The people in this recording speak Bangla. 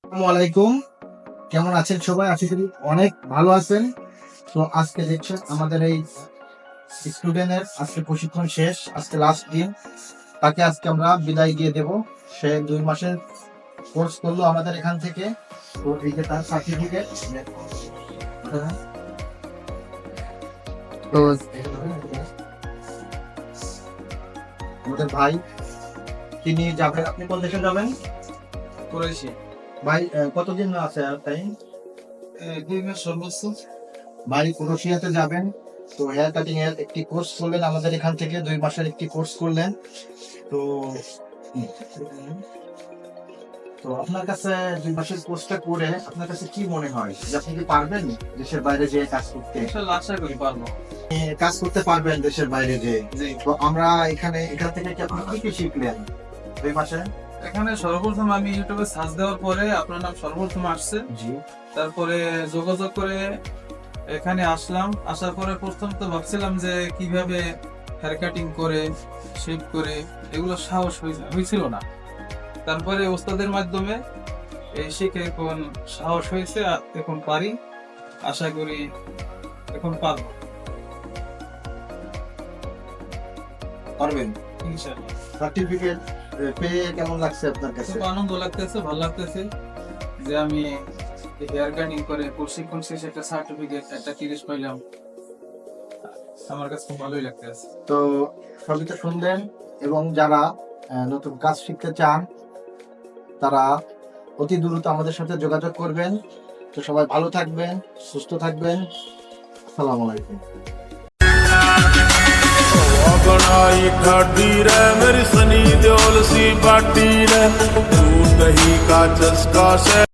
আসসালামু আলাইকুম। কেমন আছেন সবাই? আশা করি অনেক ভালো আছেন। তো আজকে দেখছেন আমাদের এই স্টুডেন্টের আজকে প্রশিক্ষণ শেষ, আজকে লাস্ট দিন। তাকে আজকে আমরা বিদায় দিয়ে দেব। সে 2 মাসের কোর্স করলো আমাদের এখান থেকে। তো এই যে তার সার্টিফিকেট। তো আমাদের ভাই তিনি যাবেন। আপনি কোন দেশে যাবেন? করেছি ভাই কতদিন আছে আর টাইম? 2 মাস সর্বোচ্চ। ভাই ক্রোয়েশিয়াতে যাবেন। তো হেয়ার কাটিং এর একটি কোর্স করলেন আমাদের এখান থেকে, 2 মাসের একটি কোর্স করলেন। তো তো আপনার কাছে 2 মাসের কোর্সটা করে আপনার কাছে কি মনে হয় যে আপনি কি পারবেন দেশের বাইরে যেয়ে কাজ করতে? ইনশাআল্লাহ আশা করি পারবো। কাজ করতে পারবেন দেশের বাইরে যেয়ে? জি। তো আমরা এখান থেকে কি আপনি কি কি শিখলেন 2 মাসে? এখানে সর্বপ্রথম আমি ইউটিউবে সার্চ দেওয়ার পরে আপনার নাম সর্বপ্রথম আসছে। জি। তারপরে যোগাযোগ করে এখানে আসলাম। আসার পরে প্রথম তো ভাবছিলাম যে কিভাবে হেয়ার কাটিং করে শেভ করে এগুলো সাহস হয়েছিল না। তারপরে ওস্তাদের মাধ্যমে এই শিখে এখন সাহস হয়েছে, আর এখন পারি। আশা করি এখন পারবো পারবেন। ইনশাআল্লাহ। সার্টিফিকেট পেয়ে কেমন লাগছে আপনার কাছে? খুব আনন্দ লাগতেছে, ভালো লাগতেছে যে আমি হেয়ার কাটিং করে প্রশিক্ষণ শেষে একটা সার্টিফিকেট, একটা 30 পাইলাম। আমার কাছে খুব ভালোই লাগতেছে। তো সবই তো শুনলেন, এবং যারা নতুন কাজ শিখতে চান তারা অতি দ্রুত আমাদের সাথে যোগাযোগ করবেন। তো সবাই ভালো থাকবেন, সুস্থ থাকবেন। আসসালামু আলাইকুম। बनाई ठाडी रे मेरी सनी देओल सी बाटी रे दूध दही का चस्का से